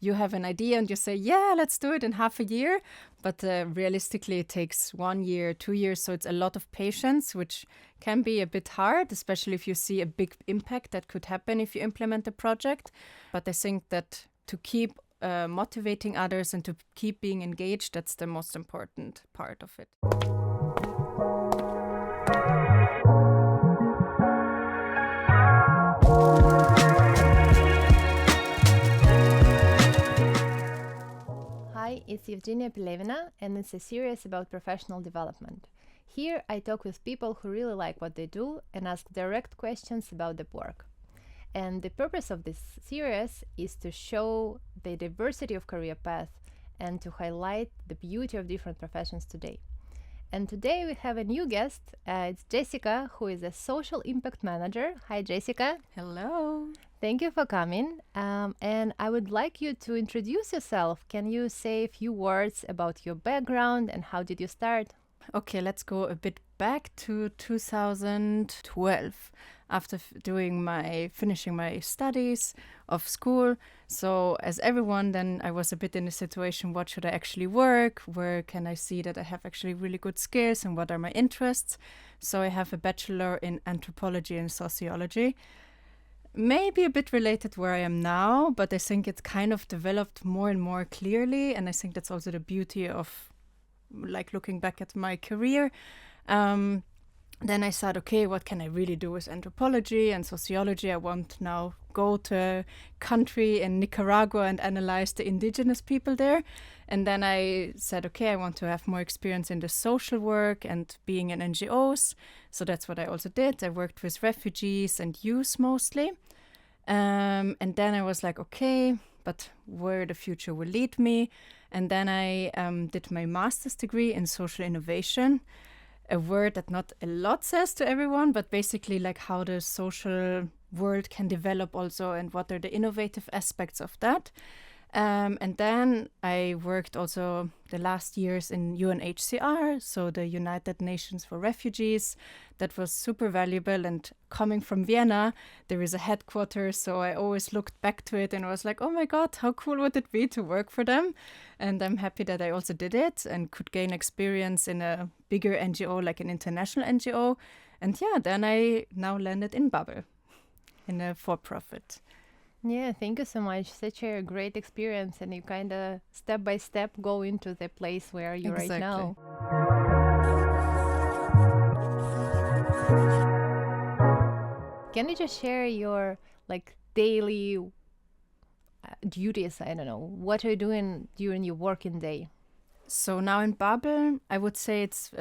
you have an idea and you say, yeah, let's do it in half a year. But realistically, it takes 1 year, 2 years. So it's a lot of patience, which can be a bit hard, especially if you see a big impact that could happen if you implement a project. But I think that to keep motivating others and to keep being engaged, that's the most important part of it. Hi, it's Evgenia Pelevina, and it's a series about professional development. Here, I talk with people who really like what they do and ask direct questions about the work. And the purpose of this series is to show the diversity of career paths and to highlight the beauty of different professions today. And today we have a new guest. It's Jessica, who is a social impact manager. Hi, Jessica. Hello. Thank you for coming. And I would like you to introduce yourself. Can you say a few words about your background and how did you start? Okay, let's go a bit back to 2012 after finishing my studies of school. So as everyone, then I was a bit in a situation, what should I actually work? Where can I see that I have actually really good skills and what are my interests? So I have a bachelor in anthropology and sociology. Maybe a bit related where I am now, but I think it's kind of developed more and more clearly. And I think that's also the beauty of like looking back at my career. Then I thought, okay, what can I really do with anthropology and sociology? I want to now go to a country in Nicaragua and analyze the indigenous people there. And then I said, okay, I want to have more experience in the social work and being in NGOs. So that's what I also did. I worked with refugees and youth mostly. And then I was like, okay, but where the future will lead me. And then I did my master's degree in social innovation, a word that not a lot says to everyone, but basically like how the social world can develop also and what are the innovative aspects of that. And then I worked also the last years in UNHCR, so the United Nations for Refugees. That was super valuable. And coming from Vienna, there is a headquarters, so I always looked back to it and was like, oh my God, how cool would it be to work for them? And I'm happy that I also did it and could gain experience in a bigger NGO, like an international NGO. And yeah, then I now landed in Babel, in a for-profit. Yeah, thank you so much. Such a great experience, and you kind of step by step go into the place where you're right now. Can you just share your like daily duties? I don't know. What are you doing during your working day? So now in Babel, I would say it's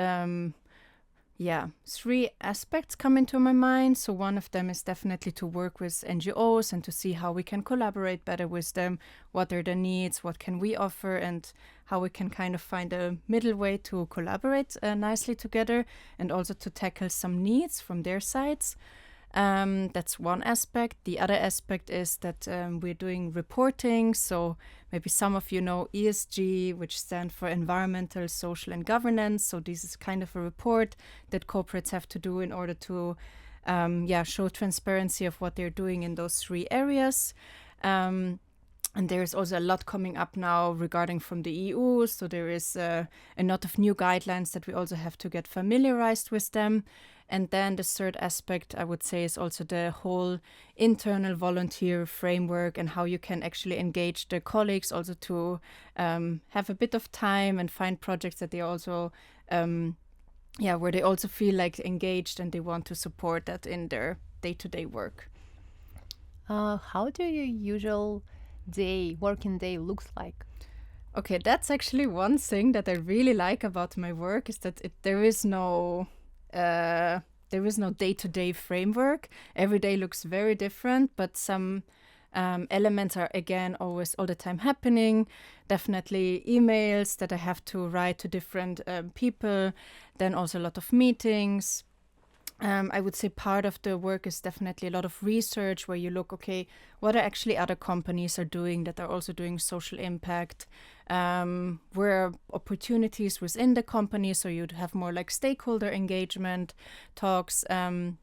three aspects come into my mind. So one of them is definitely to work with NGOs and to see how we can collaborate better with them. What are their needs? What can we offer? And how we can kind of find a middle way to collaborate nicely together and also to tackle some needs from their sides. That's one aspect. The other aspect is that we're doing reporting. So maybe some of you know ESG, which stands for Environmental, Social and Governance. So this is kind of a report that corporates have to do in order to show transparency of what they're doing in those three areas. And there's also a lot coming up now regarding from the EU. So there is a lot of new guidelines that we also have to get familiarized with them. And then the third aspect, I would say, is also the whole internal volunteer framework and how you can actually engage the colleagues also to have a bit of time and find projects that they also, where they also feel like engaged and they want to support that in their day-to-day work. How do your usual working day looks like? Okay, that's actually one thing that I really like about my work is that there is no day-to-day framework. Every day looks very different, but some elements are again always all the time happening. Definitely emails that I have to write to different people, then also a lot of meetings. I would say part of the work is definitely a lot of research where you look, okay, what are actually other companies are doing that are also doing social impact? Where are opportunities within the company? So you'd have more like stakeholder engagement talks. And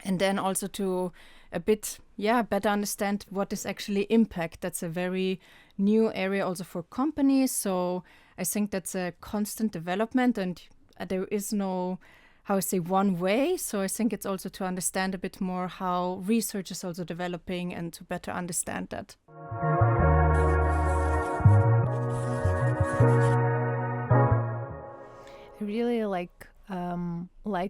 then also to a bit, better understand what is actually impact. That's a very new area also for companies. So I think that's a constant development, and there is no, how I say, one way. So I think it's also to understand a bit more how research is also developing and to better understand that. I really like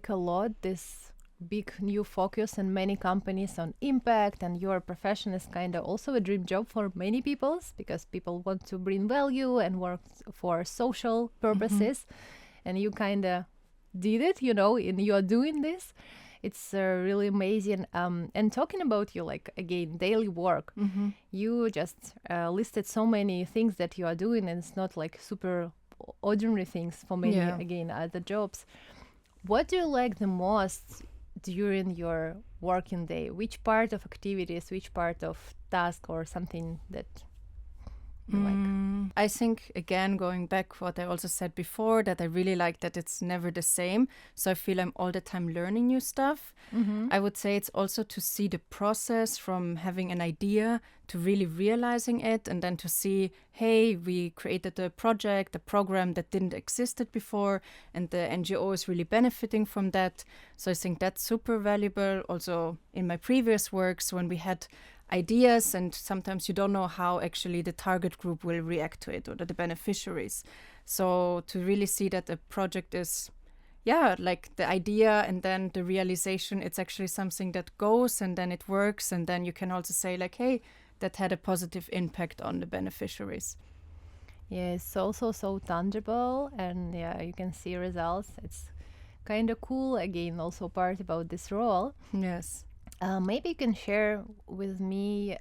a lot this big new focus in many companies on impact, and your profession is kind of also a dream job for many people because people want to bring value and work for social purposes, and you kind of did it, and you are doing this. It's really amazing. And talking about your again daily work, you just listed so many things that you are doing, and it's not like super ordinary things for many again other jobs. What do you like the most during your working day? Which part of activities, which part of task or something that you like? I think, again, going back what I also said before, that I really like that it's never the same. So I feel I'm all the time learning new stuff. I would say it's also to see the process from having an idea to really realizing it, and then to see, hey, we created a project, a program that didn't existed before, and the NGO is really benefiting from that. So I think that's super valuable. Also in my previous works, when we had ideas and sometimes you don't know how actually the target group will react to it or the beneficiaries. So to really see that a project is, like the idea and then the realization, it's actually something that goes and then it works, and then you can also say like, hey, that had a positive impact on the beneficiaries. Yeah, it's also so tangible, and you can see results. It's kind of cool. Again, also part about this role. Yes. Maybe you can share with me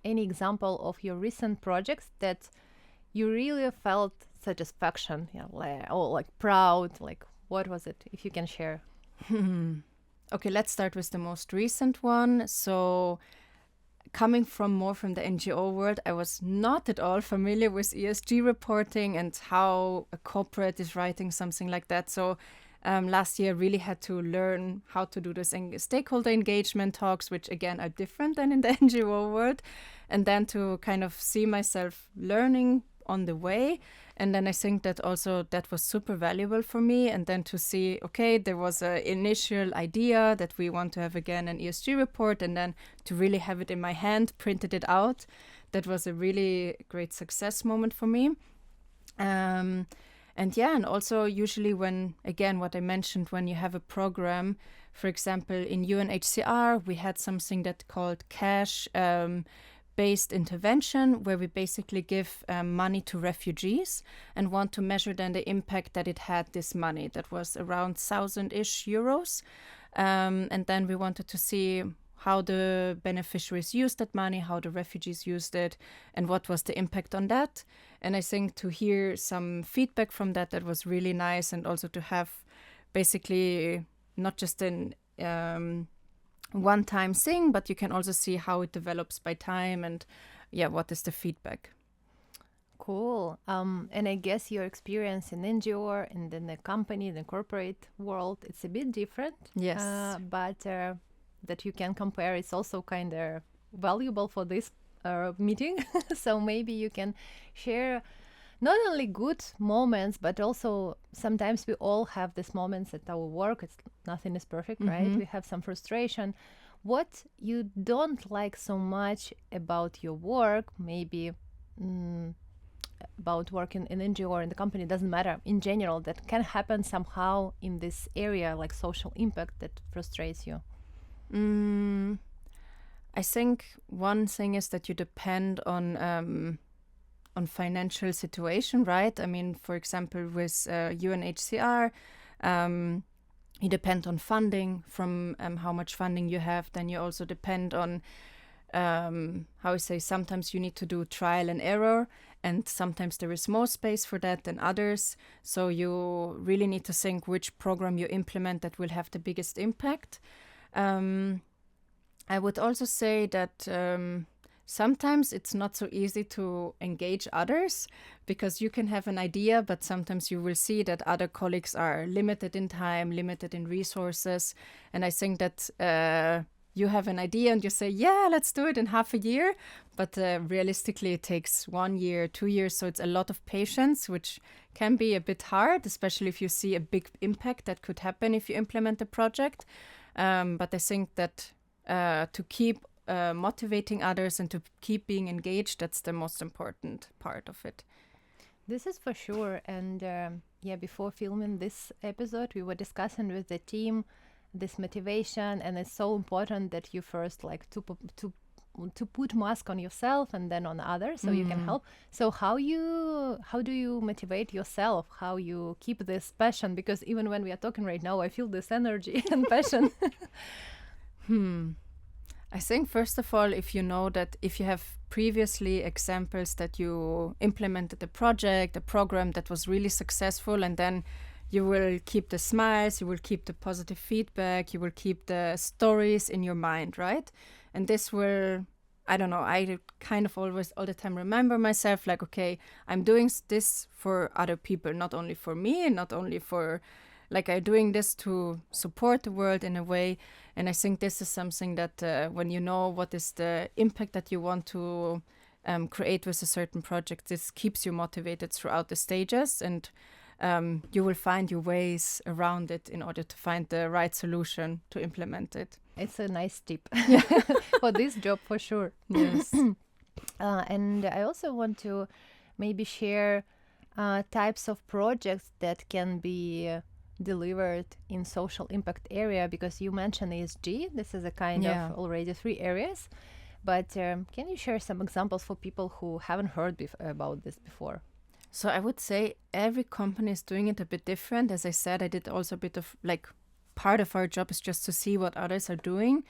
any example of your recent projects that you really felt satisfaction, or proud. What was it? If you can share. Okay, let's start with the most recent one. So coming from the NGO world, I was not at all familiar with ESG reporting and how a corporate is writing something like that. So last year, I really had to learn how to do this stakeholder engagement talks, which again are different than in the NGO world, and then to kind of see myself learning on the way. And then I think that also that was super valuable for me. And then to see, okay, there was an initial idea that we want to have again an ESG report, and then to really have it in my hand, printed it out. That was a really great success moment for me. And also usually when, again, what I mentioned, when you have a program, for example, in UNHCR, we had something that called cash-based intervention, where we basically give money to refugees and want to measure then the impact that it had, this money. That was around 1,000-ish euros. And then we wanted to see how the beneficiaries used that money, how the refugees used it, and what was the impact on that. And I think to hear some feedback from that was really nice, and also to have basically not just an one-time thing, but you can also see how it develops by time and what is the feedback. Cool. And I guess your experience in NGO and in the company, the corporate world, it's a bit different. Yes. But that you can compare, it's also kind of valuable for this meeting. So maybe you can share not only good moments, but also sometimes we all have these moments at our work. Nothing is perfect, right? We have some frustration. What you don't like so much about your work, maybe about working in NGO or in the company, doesn't matter, in general, that can happen somehow in this area, like social impact, that frustrates you? I think one thing is that you depend on financial situation, right? I mean, for example, with UNHCR, you depend on funding from how much funding you have. Then you also depend on sometimes you need to do trial and error, and sometimes there is more space for that than others. So you really need to think which program you implement that will have the biggest impact. I would also say that sometimes it's not so easy to engage others, because you can have an idea, but sometimes you will see that other colleagues are limited in time, limited in resources. And I think that you have an idea and you say, yeah, let's do it in half a year. But realistically, it takes 1 year, 2 years. So it's a lot of patience, which can be a bit hard, especially if you see a big impact that could happen if you implement a project. But I think that to keep motivating others and to keep being engaged, that's the most important part of it. This is for sure. And before filming this episode, we were discussing with the team this motivation, and it's so important that you first like to put mask on yourself and then on others so you can help. So how do you motivate yourself? How you keep this passion? Because even when we are talking right now, I feel this energy and passion. I think, first of all, if you know that if you have previously examples that you implemented a project, a program that was really successful, and then you will keep the smiles, you will keep the positive feedback, you will keep the stories in your mind, right? And this will, I don't know, I kind of always all the time remember myself like, okay, I'm doing this for other people, not only for me and not only for, like, I'm doing this to support the world in a way. And I think this is something that when you know what is the impact that you want to create with a certain project, this keeps you motivated throughout the stages, and you will find your ways around it in order to find the right solution to implement it. It's a nice tip for this job, for sure. Yes. And I also want to maybe share types of projects that can be delivered in social impact area, because you mentioned ESG. This is a kind of already 3 areas. But can you share some examples for people who haven't heard about this before? So I would say every company is doing it a bit different. As I said, I did also a bit of like part of our job is just to see what others are doing.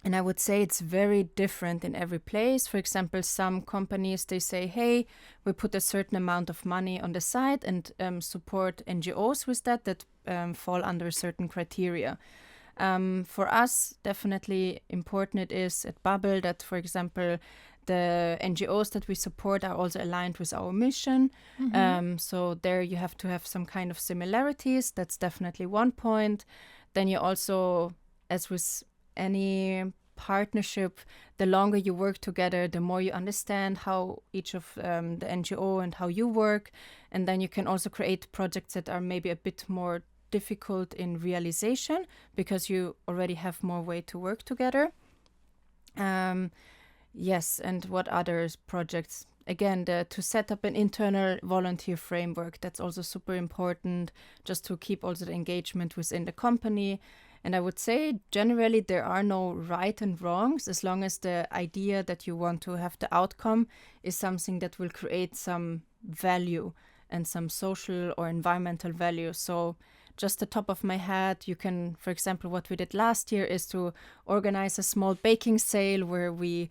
And I would say it's very different in every place. For example, some companies, they say, hey, we put a certain amount of money on the side and support NGOs with that fall under a certain criteria. For us, definitely important it is at Bubble that, for example, the NGOs that we support are also aligned with our mission. So there you have to have some kind of similarities. That's definitely one point. Then you also, as with any partnership, the longer you work together, the more you understand how each of the NGO and how you work. And then you can also create projects that are maybe a bit more difficult in realization because you already have more way to work together. Yes, and what other projects? Again, to set up an internal volunteer framework, that's also super important, just to keep also the engagement within the company. And I would say generally there are no right and wrongs, as long as the idea that you want to have the outcome is something that will create some value and some social or environmental value. So just the top of my head, you can, for example, what we did last year is to organize a small baking sale where we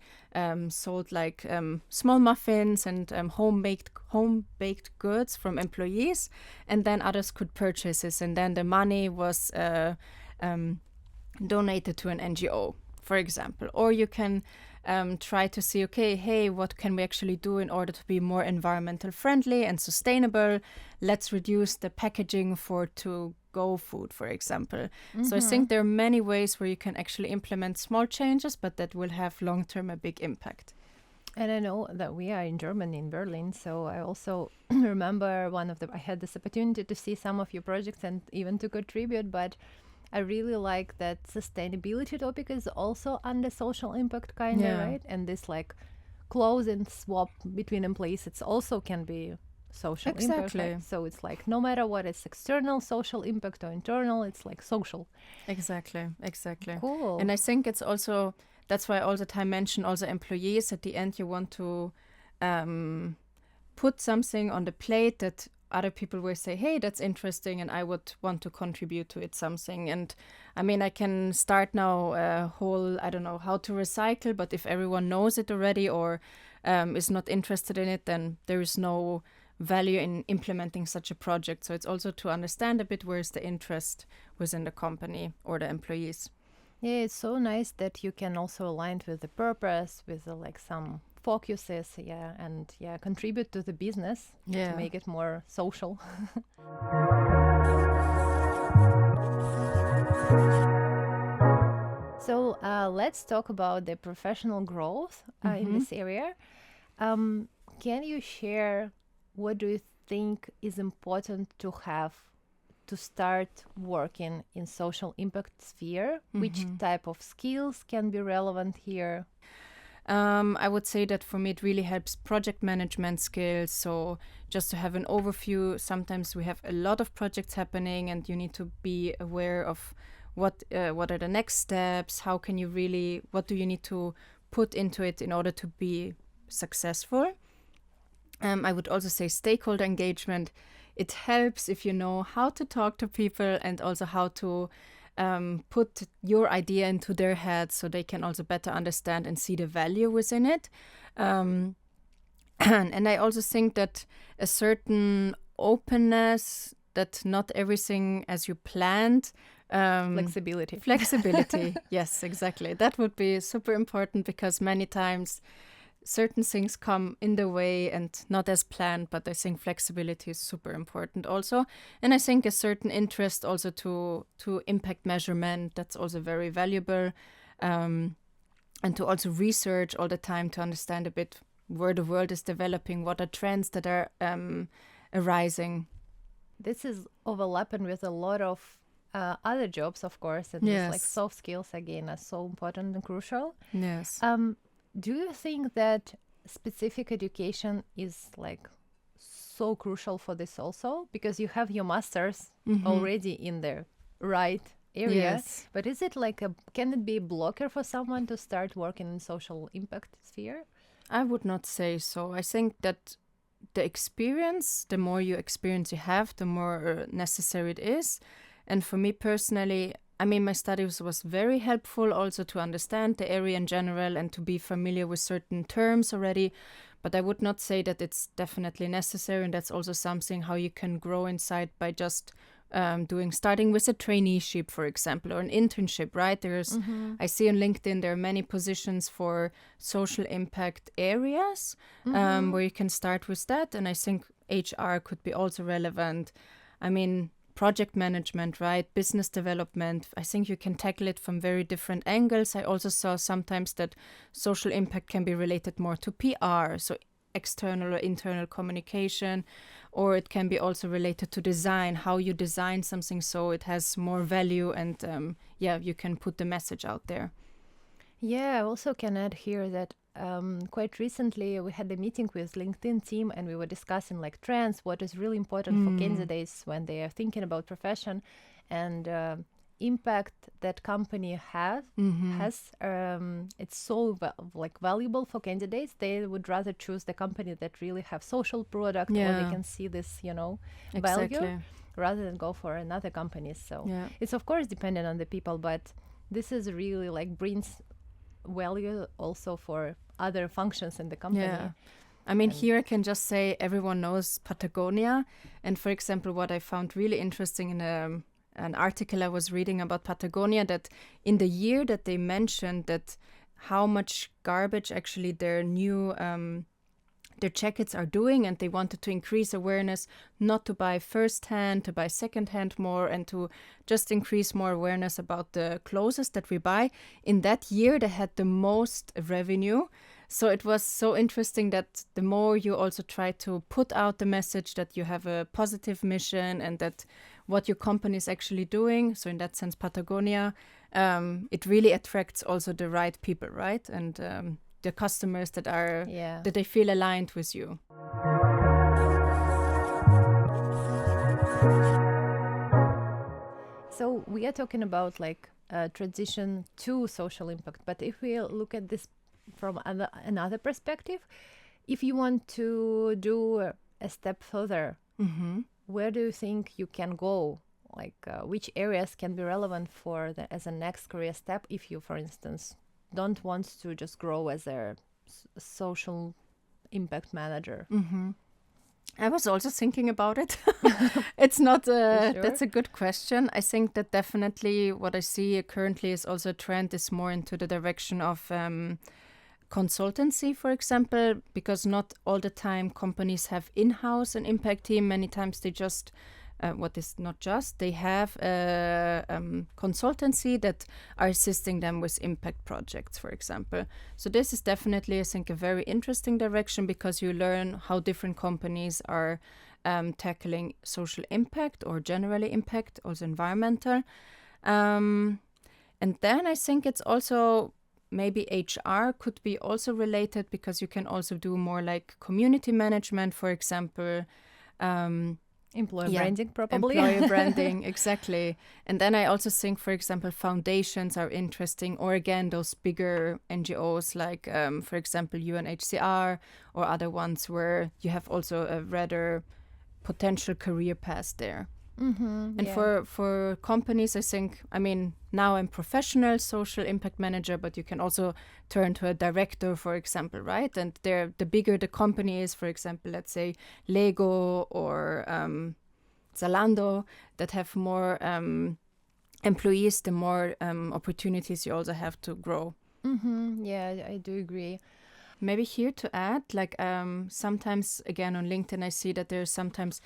sold like small muffins and home-baked goods from employees, and then others could purchase this, and then the money was donated to an NGO, for example. Or you can try to see, okay, hey, what can we actually do in order to be more environmental friendly and sustainable? Let's reduce the packaging for to-go food, for example. So I think there are many ways where you can actually implement small changes, but that will have long-term a big impact. And I know that we are in Germany, in Berlin, so I also remember I had this opportunity to see some of your projects and even to contribute, but I really like that sustainability topic is also under social impact kind of, right? And this like close and swap between employees, it's also can be social impact. Right? So it's like no matter what is external social impact or internal, it's like social. Exactly. Cool. And I think it's also, that's why I all the time mention also employees. At the end, you want to put something on the plate that other people will say, hey, that's interesting, and I would want to contribute to it something. And I mean, I can start now a whole, I don't know how to recycle, but if everyone knows it already or is not interested in it, then there is no value in implementing such a project. So it's also to understand a bit where is the interest within the company or the employees. Yeah, it's so nice that you can also align with the purpose, with like some focuses, and contribute to the business to make it more social. So let's talk about the professional growth in this area. Can you share what do you think is important to have to start working in social impact sphere? Which type of skills can be relevant here? I would say that for me it really helps project management skills. So just to have an overview, sometimes we have a lot of projects happening and you need to be aware of what are the next steps, how can you really, what do you need to put into it in order to be successful. I would also say stakeholder engagement. It helps if you know how to talk to people and also how to put your idea into their heads so they can also better understand and see the value within it. And I also think that a certain openness, that not everything as you planned. Flexibility. Flexibility, yes, exactly. That would be super important because many times certain things come in the way and not as planned, but I think flexibility is super important also. And I think a certain interest also to impact measurement, that's also very valuable. And to also research all the time to understand a bit where the world is developing, what are trends that are arising. This is overlapping with a lot of other jobs, of course, and Yes. like soft skills again are so important and crucial. Yes. Do you think that specific education is like so crucial for this also? Because you have your masters already in the right area. Yes. But is it like can it be a blocker for someone to start working in social impact sphere? I would not say so. I think that the experience, the more experience you have, the more necessary it is. And for me personally, I mean, my studies was very helpful also to understand the area in general and to be familiar with certain terms already. But I would not say that it's definitely necessary. And that's also something how you can grow inside by just starting with a traineeship, for example, or an internship, right? I see on LinkedIn, there are many positions for social impact areas where you can start with that. And I think HR could be also relevant. I mean, project management, right? Business development. I think you can tackle it from very different angles. I also saw sometimes that social impact can be related more to PR, so external or internal communication, or it can be also related to design, how you design something so it has more value and you can put the message out there. Yeah, I also can add here that quite recently we had a meeting with LinkedIn team and we were discussing like trends, what is really important for candidates when they are thinking about profession and impact that company has. It's so valuable for candidates. They would rather choose the company that really have social product or they can see this, value rather than go for another company. So it's of course dependent on the people, but this is really like brings value also for other functions in the company. Yeah. I mean, here I can just say everyone knows Patagonia. And for example, what I found really interesting in an article I was reading about Patagonia, that in the year that they mentioned that how much garbage actually their new their jackets are doing, and they wanted to increase awareness, not to buy first-hand, to buy second-hand more, and to just increase more awareness about the clothes that we buy. In that year, they had the most revenue. So it was so interesting that the more you also try to put out the message that you have a positive mission and that what your company is actually doing, so in that sense, Patagonia, it really attracts also the right people, right? And the customers that they feel aligned with you. So we are talking about like transition to social impact, but if we look at this from another perspective, if you want to do a step further, where do you think you can go? Like which areas can be relevant for as a next career step if you, for instance, don't want to just grow as a social impact manager? I was also thinking about it. It's not Sure? That's a good question. I think that definitely what I see currently is also a trend is more into the direction of consultancy, for example, because not all the time companies have in-house an impact team. Many times they just what is not just, they have a consultancy that are assisting them with impact projects, for example. So this is definitely, I think, a very interesting direction, because you learn how different companies are tackling social impact or generally impact, also environmental. And then I think it's also maybe HR could be also related, because you can also do more like community management, for example. Employer branding, probably. Employer branding, exactly. And then I also think, for example, foundations are interesting, or again, those bigger NGOs like, for example, UNHCR or other ones where you have also a rather potential career path there. And for companies, I think, I mean, now I'm professional social impact manager, but you can also turn to a director, for example, right? And the bigger the company is, for example, let's say Lego or Zalando, that have more employees, the more opportunities you also have to grow. Yeah, I do agree. Maybe here to add, like sometimes, again, on LinkedIn, I see that there's sometimes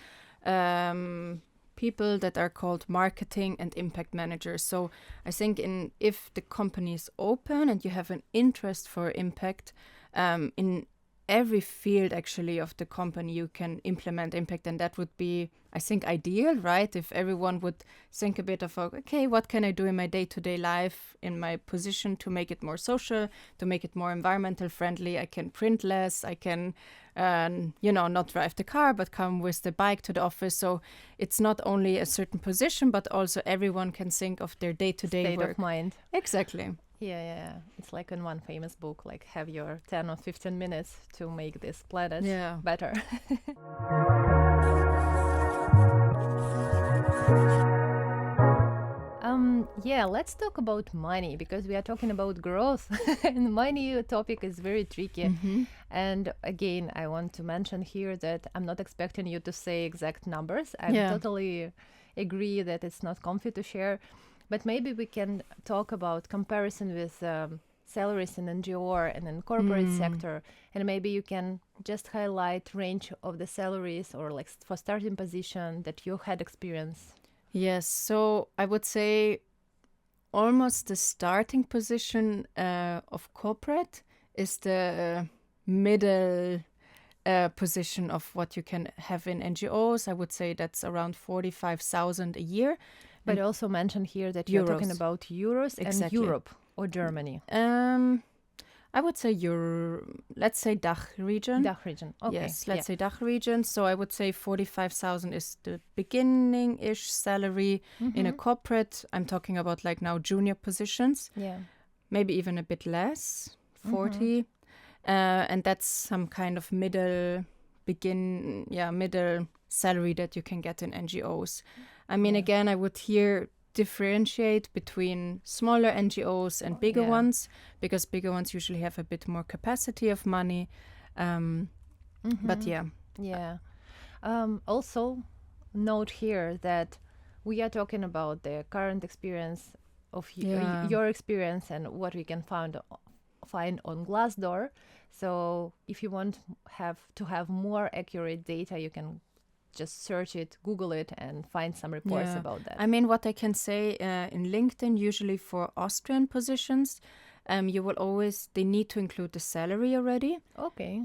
people that are called marketing and impact managers. So I think if the company is open and you have an interest for impact, in every field actually of the company you can implement impact, and that would be, I think, ideal, right? If everyone would think a bit of, okay, what can I do in my day-to-day life, in my position, to make it more social, to make it more environmental friendly. I can print less, I can not drive the car, but come with the bike to the office. So it's not only a certain position, but also everyone can think of their day-to-day work. State of mind. Exactly. Yeah. It's like in one famous book, like have your 10 or 15 minutes to make this planet better. Let's talk about money, because we are talking about growth and money topic is very tricky. And again, I want to mention here that I'm not expecting you to say exact numbers. I totally agree that it's not comfy to share, but maybe we can talk about comparison with salaries in NGO and in corporate sector, and maybe you can just highlight range of the salaries or like for starting position that you had experience. Yes, so I would say almost the starting position of corporate is the middle position of what you can have in NGOs. I would say that's around 45,000 a year. But also mention here that you're talking about euros and Europe or Germany. I would say let's say DACH region. DACH region, okay. Yes, let's say DACH region. So I would say 45,000 is the beginning-ish salary in a corporate. I'm talking about like now junior positions. Yeah. Maybe even a bit less, 40. And that's some kind of middle salary that you can get in NGOs. I mean, again, I would here differentiate between smaller NGOs and bigger ones, because bigger ones usually have a bit more capacity of money. But also note here that we are talking about the current experience of your experience and what we can find on Glassdoor. So if you want to have more accurate data, you can just search it, Google it, and find some reports about that. I mean, what I can say in LinkedIn, usually for Austrian positions, they need to include the salary already. Okay.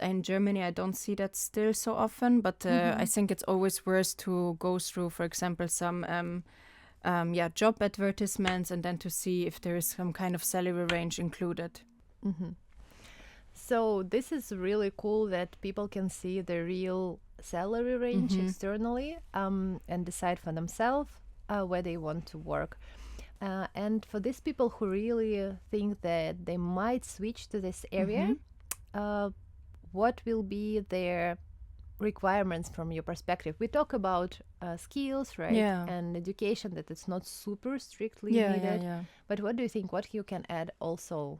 In Germany, I don't see that still so often, but I think it's always worth to go through, for example, some job advertisements, and then to see if there is some kind of salary range included. So this is really cool that people can see the real salary range externally and decide for themselves where they want to work. And for these people who really think that they might switch to this area, what will be their requirements from your perspective? We talk about skills, right? And education, that it's not super strictly needed. But what do you think? What you can add also?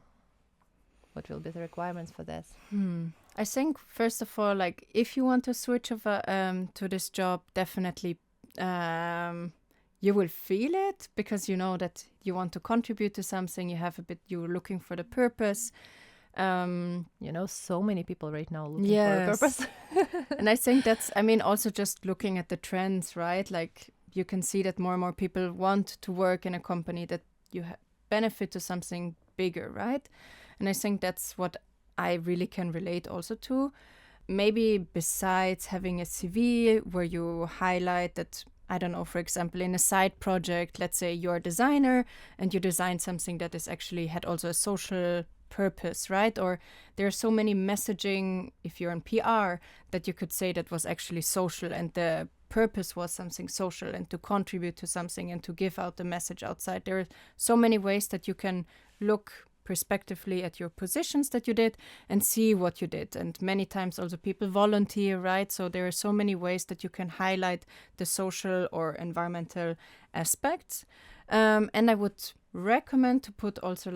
What will be the requirements for this? I think, first of all, like if you want to switch over to this job, definitely you will feel it, because you know that you want to contribute to something. You're looking for the purpose. So many people right now looking Yes. for a purpose. And I think that's, also just looking at the trends, right? Like you can see that more and more people want to work in a company that you benefit to something bigger, right? And I think that's what I really can relate also to. Maybe besides having a CV where you highlight that, I don't know, for example, in a side project, let's say you're a designer and you design something that is actually had also a social purpose, right? Or there are so many messaging, if you're in PR, that you could say that was actually social and the purpose was something social and to contribute to something and to give out the message outside. There are so many ways that you can look prospectively at your positions that you did and see what you did. And many times also people volunteer, right? So there are so many ways that you can highlight the social or environmental aspects. And I would recommend to put also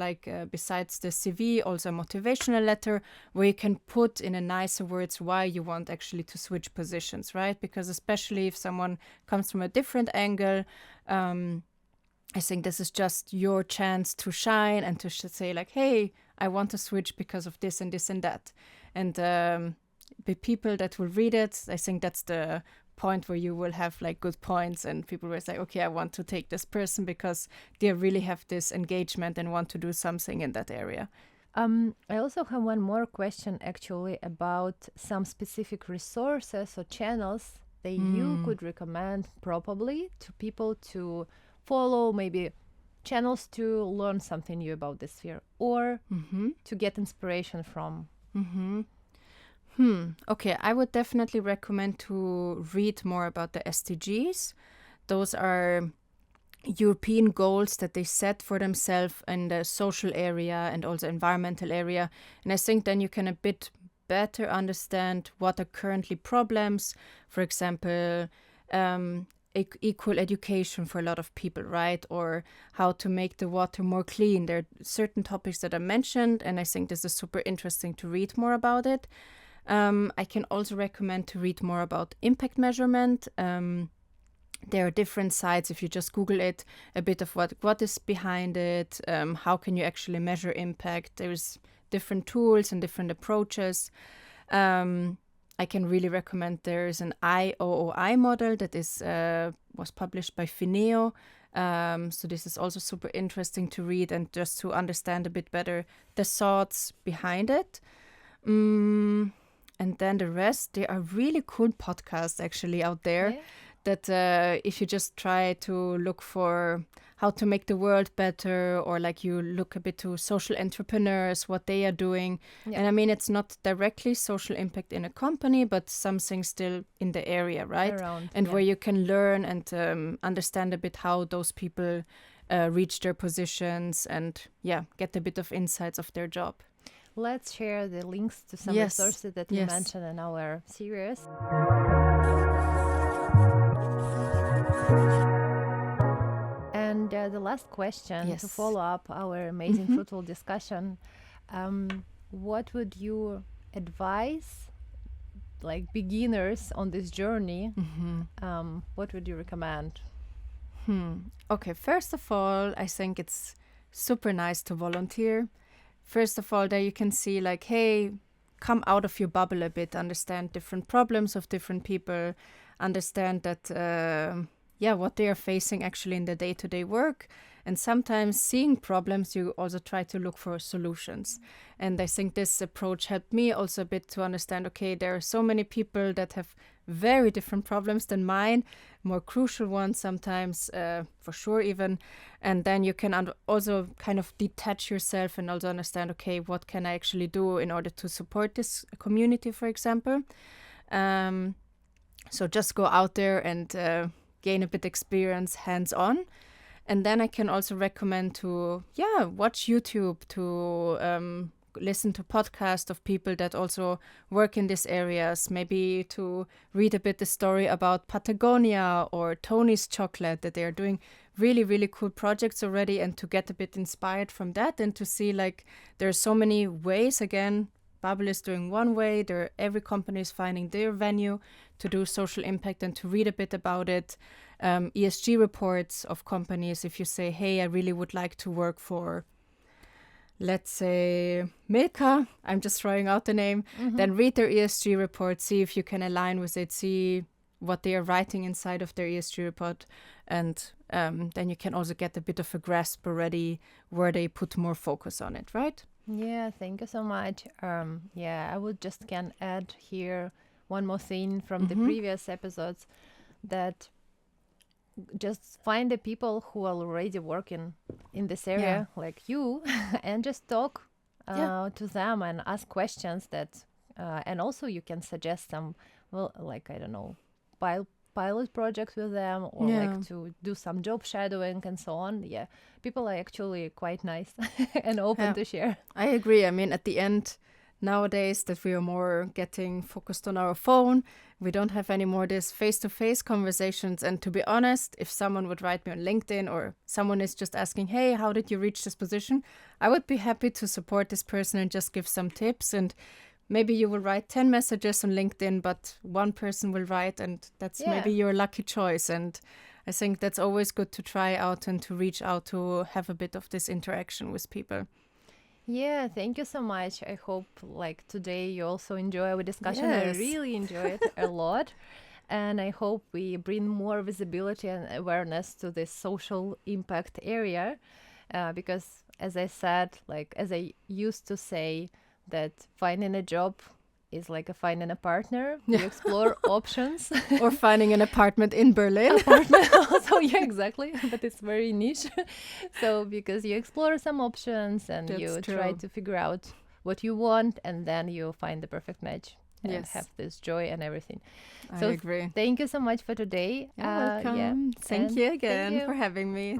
besides the CV, also a motivational letter where you can put in a nicer words why you want actually to switch positions, right? Because especially if someone comes from a different angle, I think this is just your chance to shine and to say like, hey, I want to switch because of this and this and that. And the people that will read it, I think that's the point where you will have like good points and people will say, okay, I want to take this person because they really have this engagement and want to do something in that area. I also have one more question actually about some specific resources or channels that you could recommend probably to people to follow, maybe channels to learn something new about the sphere or to get inspiration from. Okay, I would definitely recommend to read more about the SDGs. Those are European goals that they set for themselves in the social area and also environmental area. And I think then you can a bit better understand what are currently problems. For example, equal education for a lot of people, right? Or how to make the water more clean. There are certain topics that are mentioned, and I think this is super interesting to read more about it. I can also recommend to read more about impact measurement. There are different sites, if you just Google it, a bit of what is behind it, how can you actually measure impact. There's different tools and different approaches. I can really recommend there's an IOOI model that is was published by Fineo. So this is also super interesting to read and just to understand a bit better the thoughts behind it. And then the rest, there are really cool podcasts actually out there that if you just try to look for how to make the world better, or like you look a bit to social entrepreneurs, what they are doing. And I mean, it's not directly social impact in a company, but something still in the area, right? Where you can learn and understand a bit how those people reach their positions and get a bit of insights of their job. Let's share the links to some resources that you mentioned in our series. And the last question to follow up our amazing fruitful discussion, what would you advise like beginners on this journey? What would you recommend? Okay, first of all, I think it's super nice to volunteer. First of all, there you can see like, hey, come out of your bubble a bit, understand different problems of different people, understand that, what they are facing actually in the day-to-day work. And sometimes seeing problems, you also try to look for solutions. And I think this approach helped me also a bit to understand, okay, there are so many people that have very different problems than mine, more crucial ones sometimes, for sure even. And then you can also kind of detach yourself and also understand, okay, what can I actually do in order to support this community, for example. So just go out there and gain a bit experience hands-on. And then I can also recommend to, watch YouTube, to listen to podcasts of people that also work in these areas, maybe to read a bit the story about Patagonia or Tony's Chocolate, that they are doing really, really cool projects already, and to get a bit inspired from that and to see like there are so many ways. Again, Bubble is doing one way, every company is finding their venue to do social impact and to read a bit about it. ESG reports of companies, if you say, hey, I really would like to work for, let's say Milka, I'm just throwing out the name, then read their ESG report, see if you can align with it, see what they are writing inside of their ESG report, and then you can also get a bit of a grasp already where they put more focus on it, right? Yeah, thank you so much. I would just can add here one more thing from the previous episodes, that just find the people who are already working in this area, like you, and just talk to them and ask questions that, and also you can suggest some, well, like, I don't know, pilot projects with them, or like to do some job shadowing and so on. Yeah, people are actually quite nice and open to share. I agree. I mean, at the end, nowadays that we are more getting focused on our phone, we don't have any more this face-to-face conversations. And to be honest, if someone would write me on LinkedIn, or someone is just asking, hey, how did you reach this position? I would be happy to support this person and just give some tips. And maybe you will write 10 messages on LinkedIn, but one person will write, and that's maybe your lucky choice. And I think that's always good to try out and to reach out to have a bit of this interaction with people. Yeah, thank you so much. I hope like today you also enjoy our discussion. Yes. I really enjoy it a lot. And I hope we bring more visibility and awareness to this social impact area. Because as I said, like as I used to say, that finding a job is like finding a partner. You explore options. Or finding an apartment in Berlin. Also, yeah, exactly. But it's very niche. So because you explore some options and you try to figure out what you want, and then you find the perfect match and have this joy and everything. I agree. Thank you so much for today. You're welcome. Thank you again for having me.